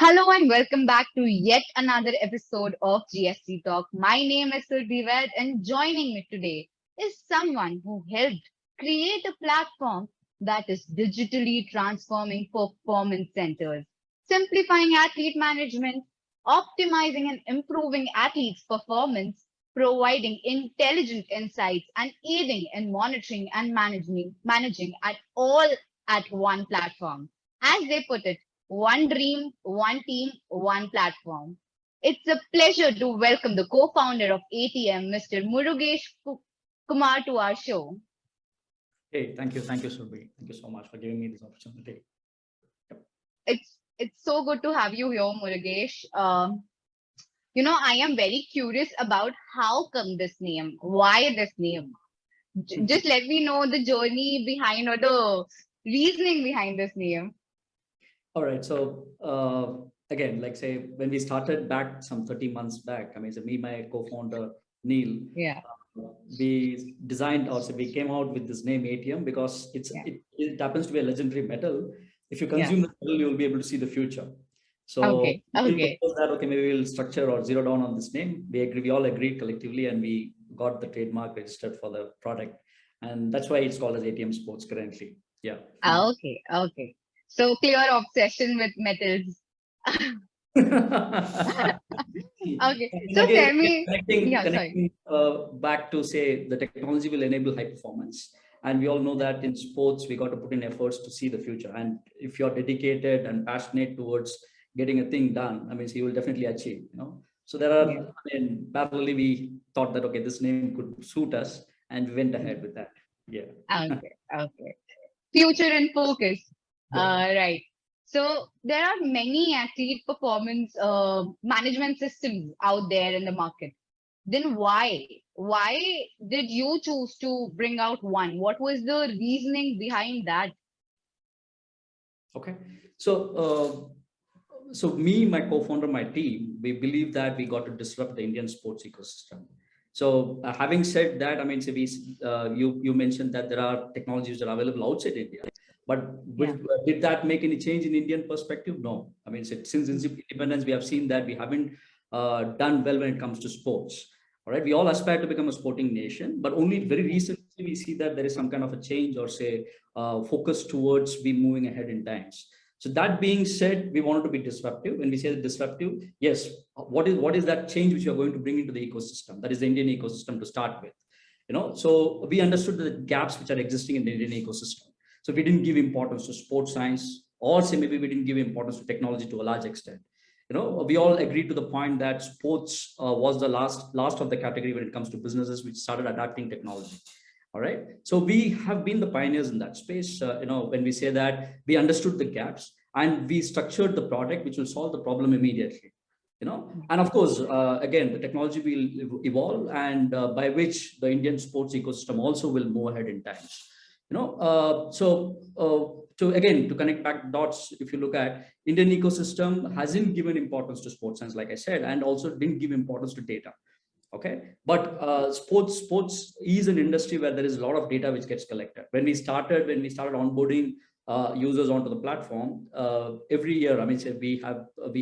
Hello and welcome back to yet another episode of GSC Talk. My name is Surdivet and joining me today is someone who helped create a platform that is digitally transforming performance centers, simplifying athlete management, optimizing and improving athletes' performance, providing intelligent insights and aiding in monitoring and managing at all at one platform. As they put it, one dream, one team, one platform. It's a pleasure to welcome the co-founder of ATM, Mr. Murugesh Kumar, to our show. Hey, thank you, Surbi. Thank you so much for giving me this opportunity. Yep. It's so good to have you here, Murugesh. I am very curious about how come this name, why this name. Just let me know the journey behind or the reasoning behind this name. All right. So again, like say when we started back some 30 months back, I mean, so me, my co-founder Neil, Yeah, we designed or so we came out with this name ATM because yeah, it happens to be a legendary metal. If you yeah. consume the metal, you will be able to see the future. So Okay, we okay. proposed that okay, maybe we'll structure or zero down on this name. We all agreed collectively, and we got the trademark registered for the product, and that's why it's called as ATM Sports currently. Yeah. Okay, okay. So clear obsession with metals. Okay, And so again, tell me, connecting yeah, sorry. connecting back to say the technology will enable high performance, and we all know that in sports we got to put in efforts to see the future. And if you're dedicated and passionate towards getting a thing done, I mean, so you will definitely achieve. So there are, Yeah. I mean, parallelly we thought that okay, this name could suit us, and we went ahead with that. Yeah. Okay, okay. Future in focus. Yeah. Right. So there are many athlete performance management systems out there in the market. Then why? Why did you choose to bring out one? What was the reasoning behind that? Okay. So, so me, my co-founder, my team, we believe that we got to disrupt the Indian sports ecosystem. So, having said that, I mean, so you mentioned that there are technologies that are available outside India, but Yeah. did that make any change in Indian perspective? No. I mean, since independence, we have seen that we haven't done well when it comes to sports. All right, we all aspire to become a sporting nation, but only very Yeah. recently we see that there is some kind of a change or say focus towards be moving ahead in times. So that being said, we wanted to be disruptive. When we say disruptive, yes, what is that change which you are going to bring into the ecosystem? That is the Indian ecosystem to start with. So we understood the gaps which are existing in the Indian ecosystem. So we didn't give importance to sports science, or say maybe we didn't give importance to technology to a large extent. We all agreed to the point that sports was the last of the category when it comes to businesses which started adapting technology. All right, so we have been the pioneers in that space. When we say that we understood the gaps and we structured the product which will solve the problem immediately. And of course, again, the technology will evolve, and by which the Indian sports ecosystem also will move ahead in times. To connect back dots, if you look at Indian ecosystem hasn't given importance to sports science, like I said, and also didn't give importance to data. Okay, but sports is an industry where there is a lot of data which gets collected. When we started onboarding users onto the platform, every year, I mean, say we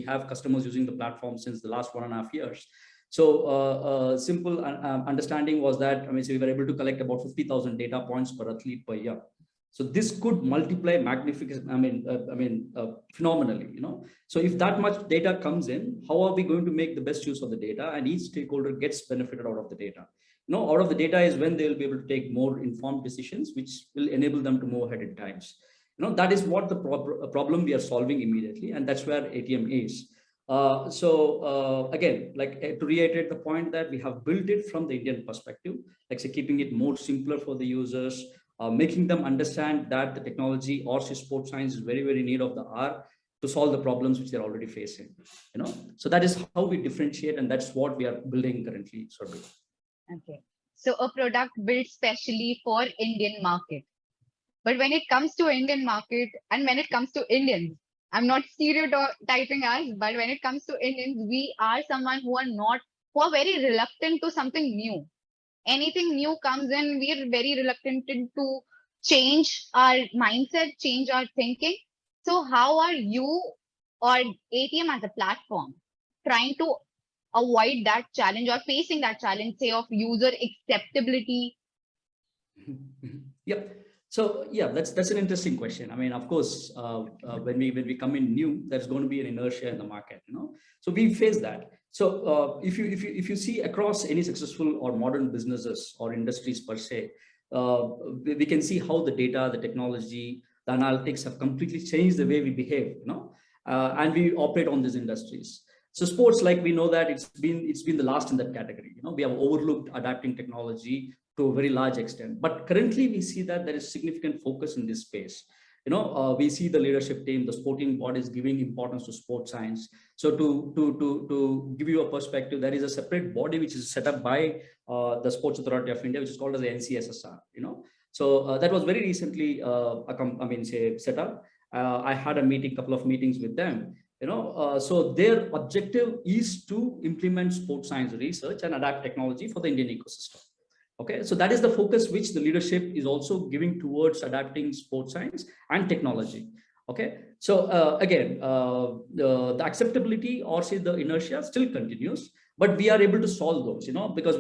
have customers using the platform since the last 1.5 years. So simple understanding was that, I mean, so we were able to collect about 50,000 data points per athlete per year. So this could multiply magnificent, phenomenally. So if that much data comes in, how are we going to make the best use of the data, and each stakeholder gets benefited out of the data? Out of the data is when they will be able to take more informed decisions, which will enable them to move ahead in times. That is what the problem we are solving immediately, and that's where ATM is. Again, like to reiterate the point that we have built it from the Indian perspective, like say keeping it more simpler for the users, making them understand that the technology or sports science is very, very need of the hour to solve the problems which they're already facing. So that is how we differentiate, and that's what we are building currently. Okay. So a product built specially for Indian market. But when it comes to Indian market and when it comes to Indians, I'm not stereotyping us, but when it comes to Indians, we are someone who are very reluctant to something new. Anything new comes in, we are very reluctant to change our mindset, change our thinking. So how are you or ATM as a platform trying to avoid that challenge or facing that challenge, say, of user acceptability? Yep. So yeah, that's an interesting question. I mean, of course, when we come in new, there's going to be an inertia in the market, you know. So we face that. So if you see across any successful or modern businesses or industries per se, we can see how the data, the technology, the analytics have completely changed the way we behave, you know, and we operate on these industries. So sports, like we know that it's been the last in that category. You know, we have overlooked adapting technology to a very large extent. But currently, we see that there is significant focus in this space. You know, we see the leadership team, the sporting bodies giving importance to sports science. So to give you a perspective, there is a separate body which is set up by the Sports Authority of India, which is called as the NCSSR. You know, so that was very recently, set up. I had a meeting, couple of meetings with them. You know, so their objective is to implement sports science research and adapt technology for the Indian ecosystem. Okay, so that is the focus which the leadership is also giving towards adapting sports science and technology. Okay, so again, the acceptability or say the inertia still continues, but we are able to solve those, you know, because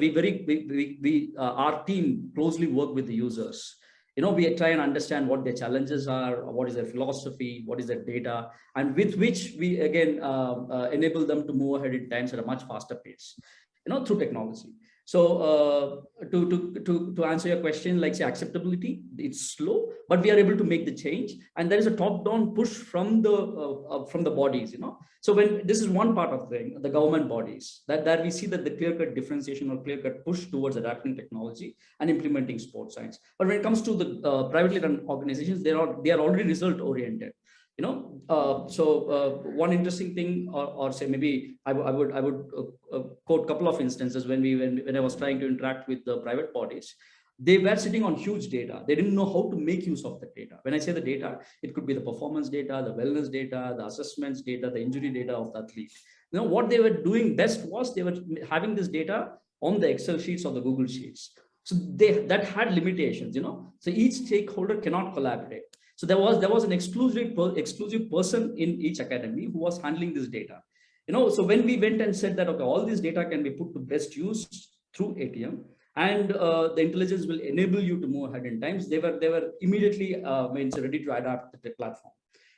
our team closely work with the users. You know, we try and understand what their challenges are, what is their philosophy, what is their data, and with which we again enable them to move ahead in times at a much faster pace, you know, through technology. So to answer your question, like say acceptability, it's slow, but we are able to make the change, and there is a top-down push from the bodies, you know. So when this is one part of the government bodies that we see that the clear-cut differentiation or clear-cut push towards adapting technology and implementing sports science. But when it comes to the privately run organizations, they are already result-oriented. You know, one interesting thing, or say maybe I would quote a couple of instances when I was trying to interact with the private bodies. They were sitting on huge data. They didn't know how to make use of the data. When I say the data, it could be the performance data, the wellness data, the assessments data, the injury data of the athlete. You know, what they were doing best was they were having this data on the Excel sheets or the Google sheets. So that had limitations, you know. So each stakeholder cannot collaborate. So there was an exclusive person in each academy who was handling this data. You know, so when we went and said that, okay, all this data can be put to best use through ATM, and the intelligence will enable you to move ahead in times, they were immediately ready to adapt the platform.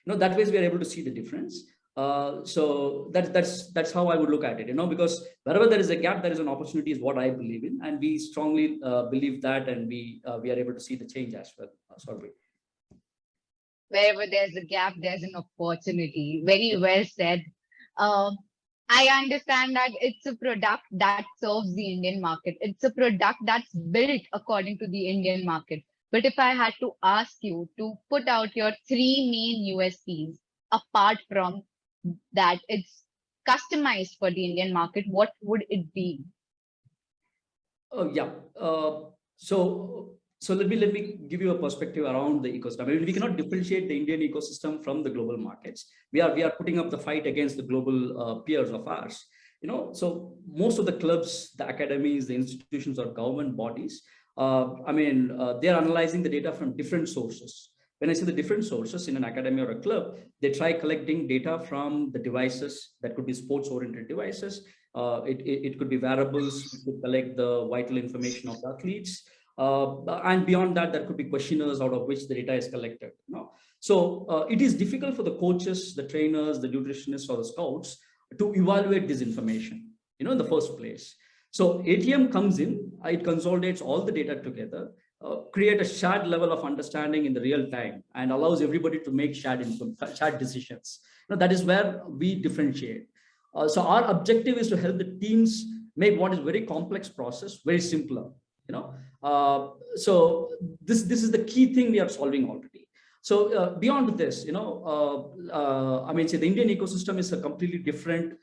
You know, that way we are able to see the difference. So that's how I would look at it. You know, because wherever there is a gap, there is an opportunity, is what I believe in, and we strongly believe that, and we are able to see the change as well. Sorry. Wherever there's a gap, there's an opportunity. Very well said. Um, I understand that it's a product that serves the Indian market. It's a product that's built according to the Indian market. But if I had to ask you to put out your three main USPs, apart from that it's customized for the Indian market, what would it be? Yeah. So let me give you a perspective around the ecosystem. I mean, we cannot differentiate the Indian ecosystem from the global markets. We are putting up the fight against the global peers of ours. You know, so most of the clubs, the academies, the institutions, or government bodies, they are analyzing the data from different sources. When I say the different sources in an academy or a club, they try collecting data from the devices that could be sports-oriented devices. It could be wearables to collect the vital information of the athletes. And beyond that, there could be questionnaires out of which the data is collected. You know? So it is difficult for the coaches, the trainers, the nutritionists, or the scouts to evaluate this information, you know, in the first place. So ATM comes in, it consolidates all the data together, create a shared level of understanding in the real time, and allows everybody to make shared decisions. You know, that is where we differentiate. So our objective is to help the teams make what is very complex process very simpler. You know, so this is the key thing we are solving already. So beyond this, you know, say the Indian ecosystem is a completely different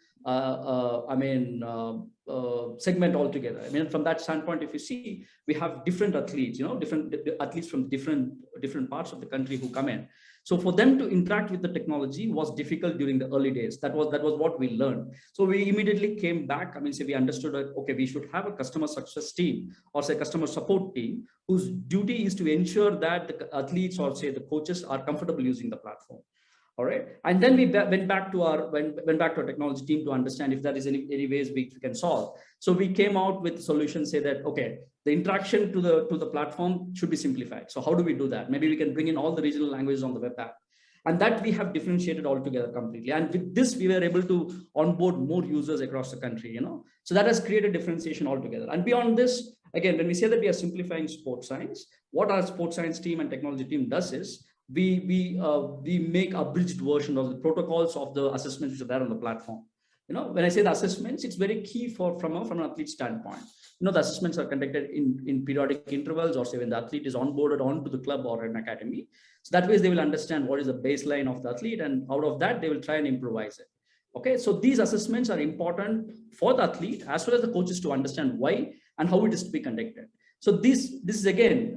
segment altogether. I mean, from that standpoint, if you see, we have different athletes, you know, different athletes from different parts of the country who come in. So for them to interact with the technology was difficult during the early days. That was what we learned. So we immediately came back. I mean, say we understood that, okay, we should have a customer success team or say customer support team whose duty is to ensure that the athletes or say the coaches are comfortable using the platform. All right, and then we went back to our went back to our technology team to understand if there is any ways we can solve. So we came out with solutions, say that okay, the interaction to the platform should be simplified. So how do we do that? Maybe we can bring in all the regional languages on the web app, and that we have differentiated altogether completely. And with this, we were able to onboard more users across the country. So that has created differentiation altogether. And beyond this, again, when we say that we are simplifying sports science, what our sports science team and technology team does is we make abridged version of the protocols of the assessments which are there on the platform. When I say the assessments, it's very key from an athlete standpoint. The assessments are conducted in periodic intervals, or say when the athlete is onboarded onto the club or an academy. So that way they will understand what is the baseline of the athlete, and out of that they will try and improvise it. Okay, so these assessments are important for the athlete as well as the coaches to understand why and how it is to be conducted. So this is again,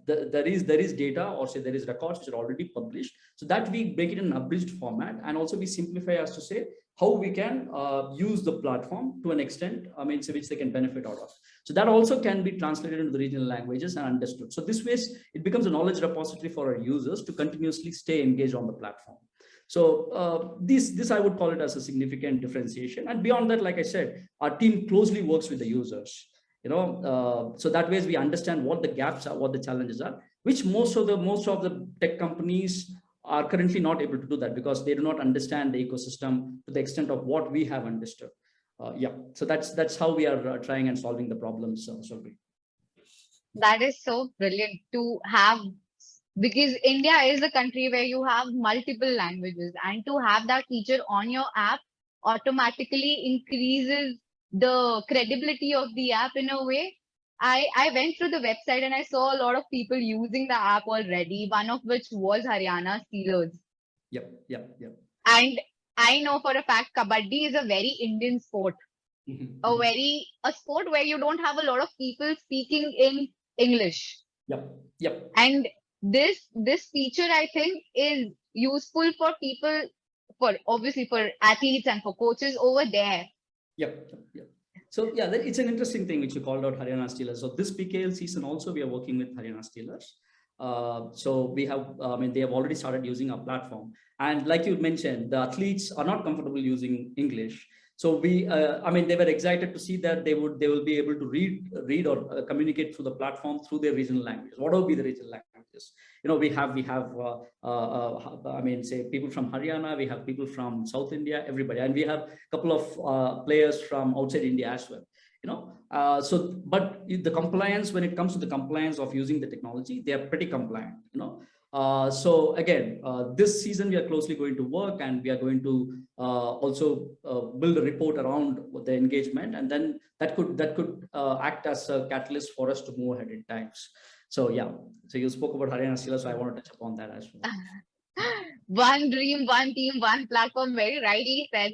there is data, or say there is records which are already published, so that we make it in an abridged format, and also we simplify as to say how we can use the platform to an extent, so which they can benefit out of. So that also can be translated into the regional languages and understood. So this way, it becomes a knowledge repository for our users to continuously stay engaged on the platform. So this I would call it as a significant differentiation. And beyond that, like I said, our team closely works with the users. So that way we understand what the gaps are, what the challenges are, which most of the tech companies are currently not able to do that, because they do not understand the ecosystem to the extent of what we have understood. So that's how we are trying and solving the problems. That is so brilliant to have, because India is a country where you have multiple languages, and to have that feature on your app automatically increases the credibility of the app in a way. I went through the website and I saw a lot of people using the app already, one of which was Haryana Steelers. Yep. And I know for a fact Kabaddi is a very Indian sport. A sport where you don't have a lot of people speaking in English. Yep. And this feature, I think, is useful for people, obviously for athletes and for coaches over there. Yep. So yeah, it's an interesting thing which you called out, Haryana Steelers. So this PKL season also we are working with Haryana Steelers. So we have, they have already started using our platform. And like you mentioned, the athletes are not comfortable using English. So they were excited to see that they will be able to read or communicate through the platform through their regional language. What will be the regional languages? We have say people from Haryana, we have people from South India, everybody, and we have a couple of players from outside India as well. But the compliance, when it comes to the compliance of using the technology, they are pretty compliant. So again, this season we are closely going to work, and we are going to also build a report around the engagement, and then that could act as a catalyst for us to move ahead in times. So yeah, so you spoke about Haryana Steelers, so I want to touch upon that as well. One dream, one team, one platform, very rightly said.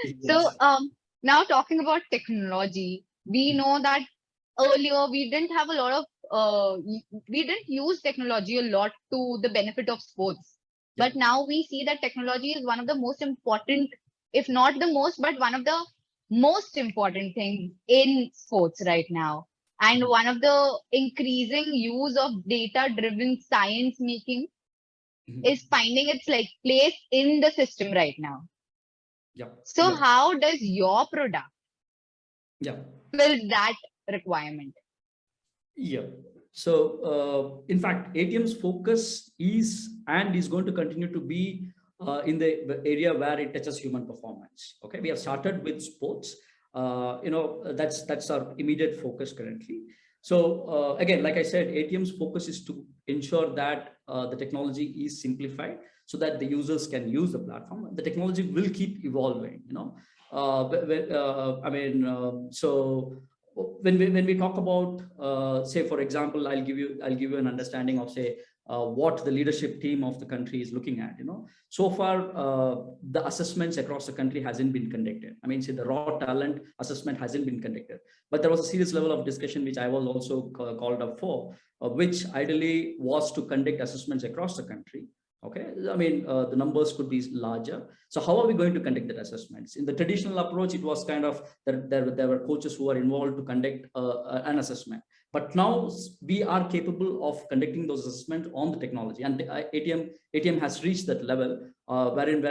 Yes. So now talking about technology, we know that earlier we didn't have a lot of we didn't use technology a lot to the benefit of sports. But now we see that technology is one of the most important, if not the most, but one of the most important things in sports right now. And one of the increasing use of data-driven science making is finding its place in the system right now. So how does your product fill that requirement? So in fact, ATIUM's focus is going to continue to be in the area where it touches human performance. Okay, we have started with sports. That's our immediate focus currently. So again, like I said, ATIUM's focus is to ensure that the technology is simplified so that the users can use the platform. The technology will keep evolving. So when we talk about, say, for example, I'll give you an understanding of, say, what the leadership team of the country is looking at. So far the assessments across the country hasn't been conducted. Say the raw talent assessment hasn't been conducted, but there was a serious level of discussion which I was also called up for, which ideally was to conduct assessments across the country. Okay, the numbers could be larger. So how are we going to conduct the assessments? In the traditional approach, it was kind of there were coaches who were involved to conduct an assessment. But now we are capable of conducting those assessments on the technology, and ATIUM has reached that level wherein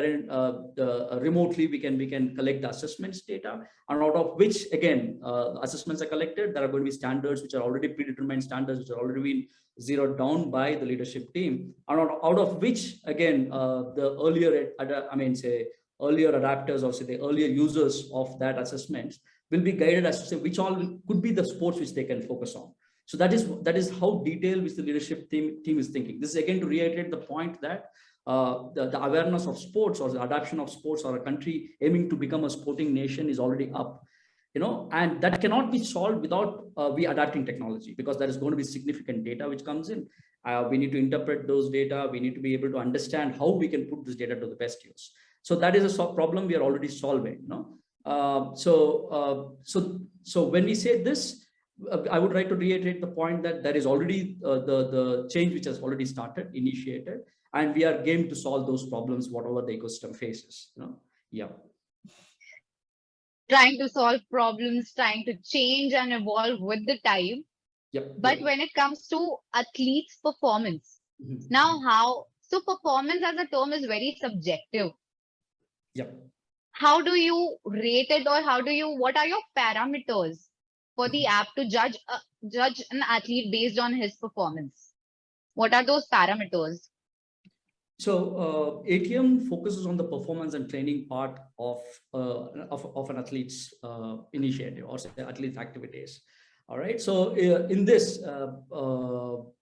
remotely we can collect the assessments data, and out of which again assessments are collected. There are going to be standards which are already predetermined standards which are already been zeroed down by the leadership team, and out of which again the earlier say earlier adapters, or say the earlier users of that assessment, will be guided as to say which all could be the sports which they can focus on. So that is how detailed which the leadership team is thinking. This is again to reiterate the point that the awareness of sports, or the adoption of sports, or a country aiming to become a sporting nation is already up, and that cannot be solved without we adapting technology, because there is going to be significant data which comes in. We need to interpret those data. We need to be able to understand how we can put this data to the best use. So that is a problem we are already solving. So when we say this, I would like to reiterate the point that there is already the change which has already started, initiated, and we are game to solve those problems, whatever the ecosystem faces. Yeah. Trying to solve problems, trying to change and evolve with the time. Yep. But when it comes to athletes' performance, now so performance as a term is very subjective. Yep. How do you rate it, or what are your parameters for the app to judge an athlete based on his performance? What are those parameters? So ATIUM focuses on the performance and training part of an athlete's initiative, or say athlete's activities. All right. So in this, so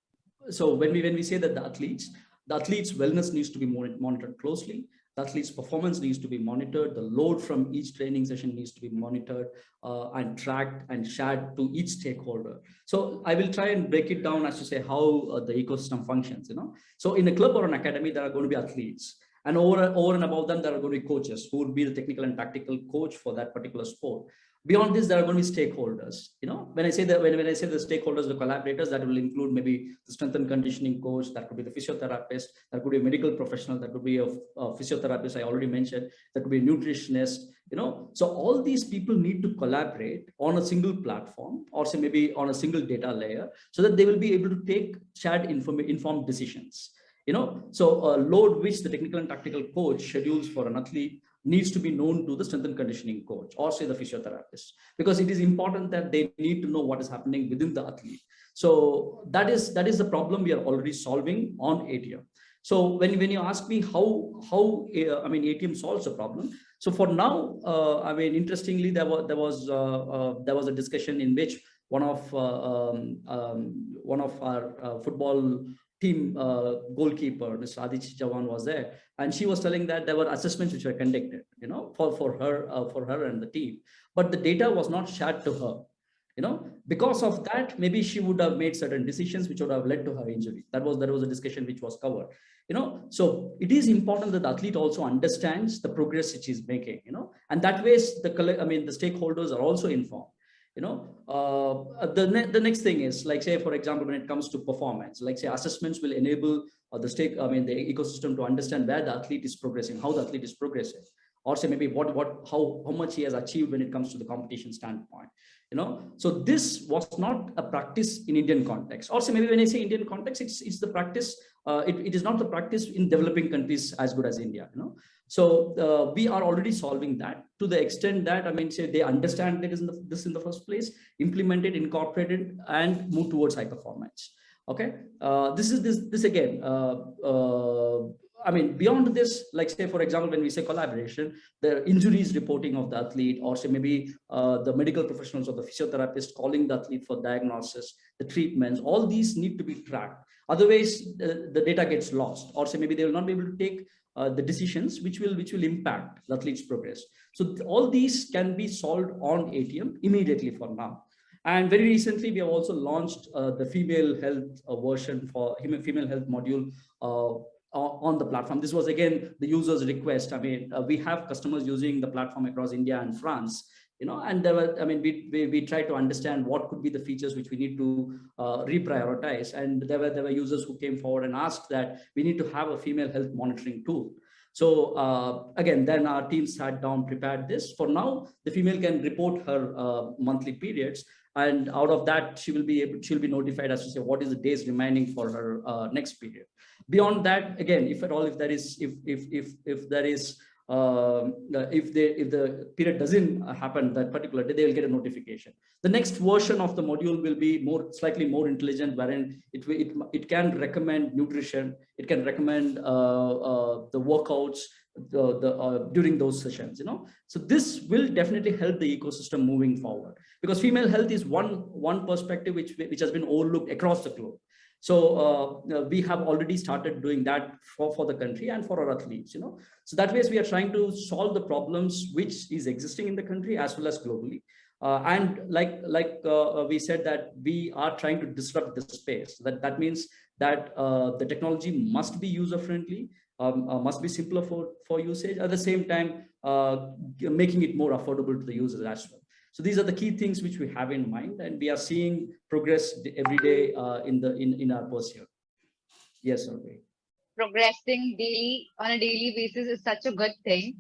when we say that the athlete's wellness needs to be monitored closely. The athlete's performance needs to be monitored. The load from each training session needs to be monitored and tracked and shared to each stakeholder. So I will try and break it down as to say how the ecosystem functions. So in a club or an academy, there are going to be athletes, and over and above them, there are going to be coaches who will be the technical and tactical coach for that particular sport. Beyond this, there are going to be stakeholders. When I say that, when I say the stakeholders, the collaborators, that will include maybe the strength and conditioning coach. That could be the physiotherapist. That could be a medical professional. That could be a physiotherapist. I already mentioned. That could be a nutritionist. So all these people need to collaborate on a single platform, or say maybe on a single data layer, so that they will be able to take shared informed decisions. So a load which the technical and tactical coach schedules for an athlete needs to be known to the strength and conditioning coach, or say the physiotherapist, because it is important that they need to know what is happening within the athlete. So that is the problem we are already solving on ATIUM. So when you ask me how ATIUM solves the problem, so for now, interestingly, there was a discussion in which one of our football team goalkeeper, Mr. Aditya Jawan, was there, and she was telling that there were assessments which were conducted, for her and the team, but the data was not shared to her. Because of that, maybe she would have made certain decisions which would have led to her injury. That was a discussion which was covered. So it is important that the athlete also understands the progress which is making. And that way the stakeholders are also informed. The next thing is, like, say, for example, when it comes to performance, like, say, assessments will enable the ecosystem to understand where the athlete is progressing, how the athlete is progressing, or say maybe how much he has achieved when it comes to the competition standpoint. So this was not a practice in Indian context, or say maybe when I say Indian context, it's the practice. It is not the practice in developing countries as good as India. So we are already solving that to the extent that say they understand this in the first place, implement it, incorporate it, and move towards high performance. Okay, this again. Beyond this, like, say, for example, when we say collaboration, the injuries reporting of the athlete, or say maybe the medical professionals or the physiotherapist calling the athlete for diagnosis, the treatments, all these need to be tracked. Otherwise, the data gets lost, or say maybe they will not be able to take the decisions which will impact the athlete's progress. So all these can be solved on ATIUM immediately for now. And very recently, we have also launched the female health version for female health module on the platform. This was again the user's request. We have customers using the platform across India and France, and there were, we try to understand what could be the features which we need to reprioritize. And there were users who came forward and asked that we need to have a female health monitoring tool. So again, then our team sat down, prepared this. For now, the female can report her monthly periods, and out of that, she'll be notified as to say what is the days remaining for her next period. Beyond that, again, if at all, if there is, if there is if the period doesn't happen that particular day, they will get a notification. The next version of the module will be slightly more intelligent, wherein it can recommend nutrition, it can recommend the workouts during those sessions, so this will definitely help the ecosystem moving forward, because female health is one perspective which has been overlooked across the globe. So we have already started doing that for the country and for our athletes, So that ways we are trying to solve the problems which is existing in the country as well as globally. And like we said, that we are trying to disrupt the space. That means that the technology must be user friendly, must be simpler for usage. At the same time, making it more affordable to the users as well. So these are the key things which we have in mind, and we are seeing progress every day in our pursuit. Yes, okay. Progressing daily on a daily basis is such a good thing.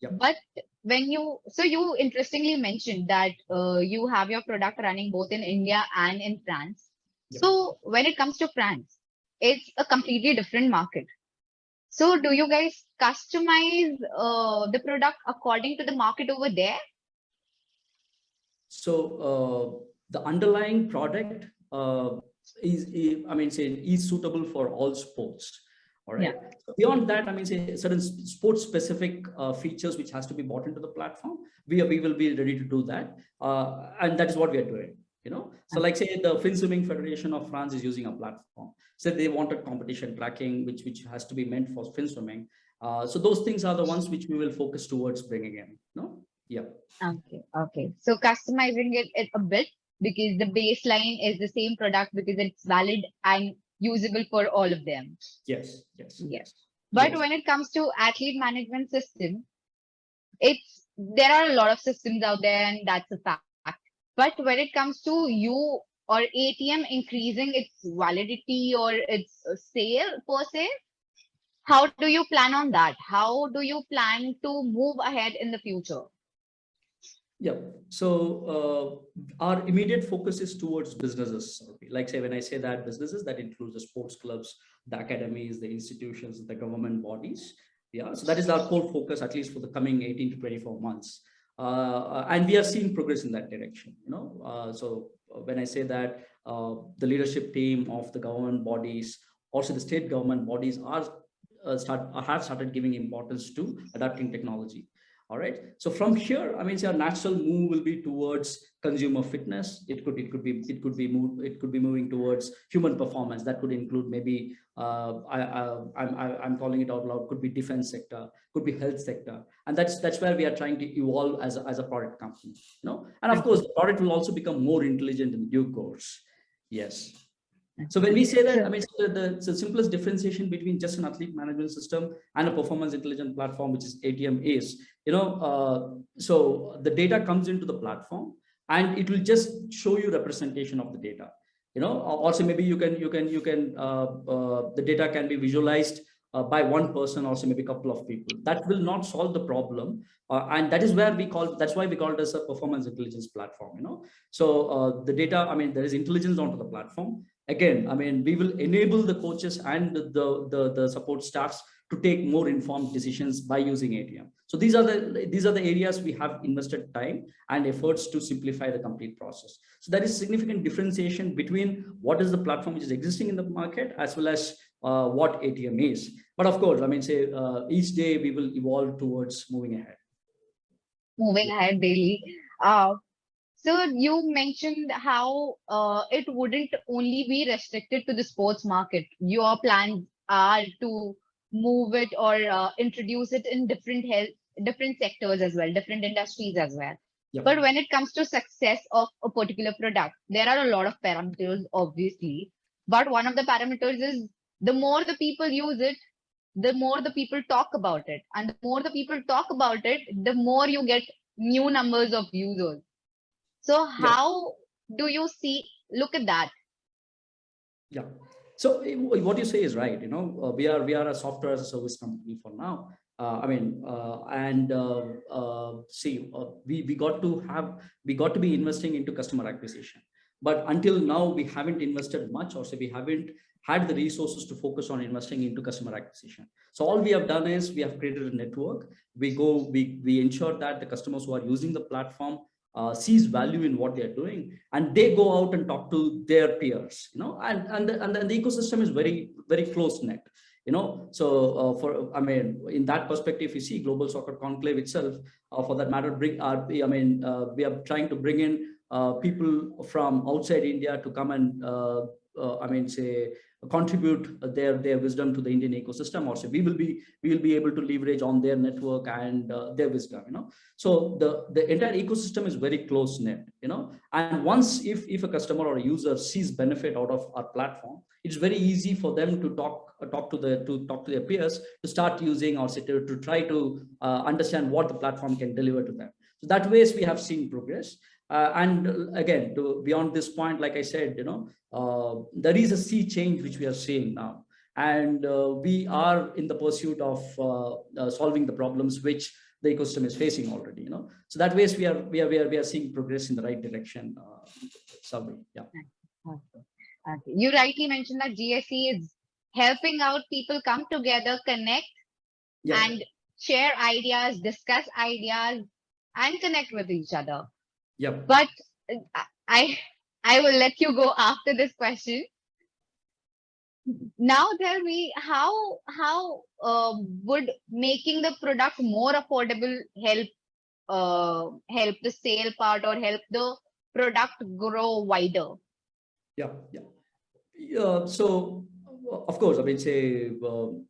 Yep. But you interestingly mentioned that you have your product running both in India and in France. Yep. So when it comes to France, it's a completely different market. So do you guys customize the product according to the market over there? So the underlying product is suitable for all sports. All right. Yeah. So beyond that, say certain sports specific features which has to be brought into the platform, we will be ready to do that, and that is what we are doing. So like say the Fin Swimming Federation of France is using a platform. So they wanted competition tracking, which has to be meant for fin swimming. So those things are the ones which we will focus towards bringing in. Yeah. Okay. So customizing it a bit, because the baseline is the same product, because it's valid and usable for all of them. Yes. But yes. when it comes to athlete management system, there are a lot of systems out there, and that's a fact. But when it comes to you or ATM increasing its validity or its sale per se, how do you plan on that? How do you plan to move ahead in the future? Yeah. So our immediate focus is towards businesses. Like say, when I say that businesses, that includes the sports clubs, the academies, the institutions, the government bodies. Yeah. So that is our core focus, at least for the coming 18 to 24 months. And we are seeing progress in that direction. So when I say that the leadership team of the government bodies, also the state government bodies have started giving importance to adapting technology. All right. So from here, our natural move will be towards consumer fitness. It could be moving towards human performance. That could include maybe I'm calling it out loud. Could be defense sector, could be health sector, and that's where we are trying to evolve as a product company. And of course, the product will also become more intelligent in due course. Yes. So when we say that, the simplest differentiation between just an athlete management system and a performance intelligence platform, which is ATM, is, so the data comes into the platform and it will just show you representation of the data. Also maybe the data can be visualized by one person, also maybe a couple of people. That will not solve the problem, and that's why we call it as a performance intelligence platform. So the data, there is intelligence onto the platform. Again, we will enable the coaches and the support staffs to take more informed decisions by using ATM. So these are the areas we have invested time and efforts to simplify the complete process. So there is significant differentiation between what is the platform which is existing in the market as well as what ATM is. But of course, each day we will evolve towards moving ahead. Moving ahead daily. So you mentioned how it wouldn't only be restricted to the sports market. Your plans are to move it or introduce it in different sectors as well, different industries as well. Yep. But when it comes to success of a particular product, there are a lot of parameters, obviously. But one of the parameters is the more the people use it, the more the people talk about it. And the more the people talk about it, the more you get new numbers of users. So how do you look at that? Yeah. So what you say is right. We are a software as a service company for now. See, we got to be investing into customer acquisition. But until now, we haven't invested much, or say we haven't had the resources to focus on investing into customer acquisition. So all we have done is we have created a network. We ensure that the customers who are using the platform sees value in what they are doing, and they go out and talk to their peers. And the ecosystem is very close knit. So in that perspective, you see Global Soccer Conclave itself, for that matter, we are trying to bring in people from outside India to come and say contribute their wisdom to the Indian ecosystem. Also, we will be able to leverage on their network and their wisdom. So the entire ecosystem is very close knit. And once if a customer or a user sees benefit out of our platform, it's very easy for them to talk to their peers, to start using, or say to try to understand what the platform can deliver to them. So that ways we have seen progress. And again, beyond this point, like I said, there is a sea change which we are seeing now, and we are in the pursuit of solving the problems which the ecosystem is facing already. So that ways we are seeing progress in the right direction. Yeah. Okay. You rightly mentioned that GSC is helping out people come together, connect, Yeah. and share ideas, discuss ideas, and connect with each other. Yeah. But I will let you go after this question. Now tell me, how would making the product more affordable help the sale part, or help the product grow wider? Yeah. So of course, the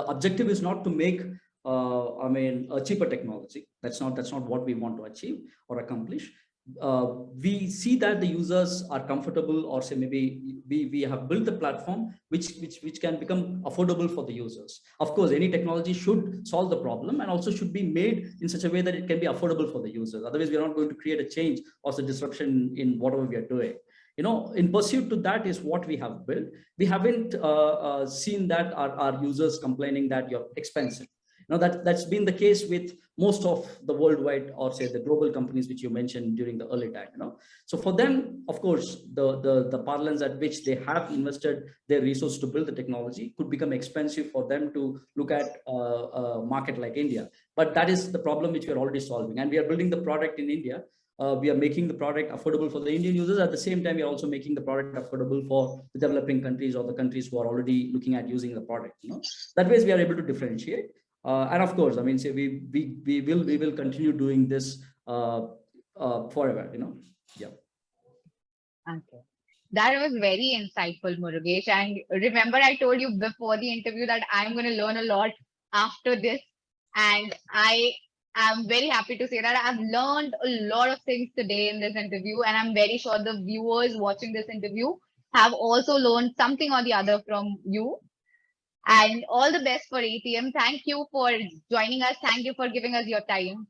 objective is not to make a cheaper technology. That's not what we want to achieve or accomplish. We see that the users are comfortable, or say maybe we have built the platform which can become affordable for the users. Of course, any technology should solve the problem and also should be made in such a way that it can be affordable for the users. Otherwise, we are not going to create a change or a disruption in whatever we are doing. In pursuit to that is what we have built. We haven't seen that our users complaining that you're expensive. That's been the case with most of the worldwide, or say the global companies which you mentioned during the early time. So for them, of course, the parlance at which they have invested their resources to build the technology could become expensive for them to look at a market like India. But that is the problem which we are already solving, and we are building the product in India. We are making the product affordable for the Indian users. At the same time, we are also making the product affordable for the developing countries or the countries who are already looking at using the product. That ways we are able to differentiate. And of course, say we will continue doing this forever. Yeah. Okay. That was very insightful, Murugesh. And remember, I told you before the interview that I'm going to learn a lot after this. And I am very happy to say that I've learned a lot of things today in this interview. And I'm very sure the viewers watching this interview have also learned something or the other from you. And all the best for ATIUM. Thank you for joining us. Thank you for giving us your time.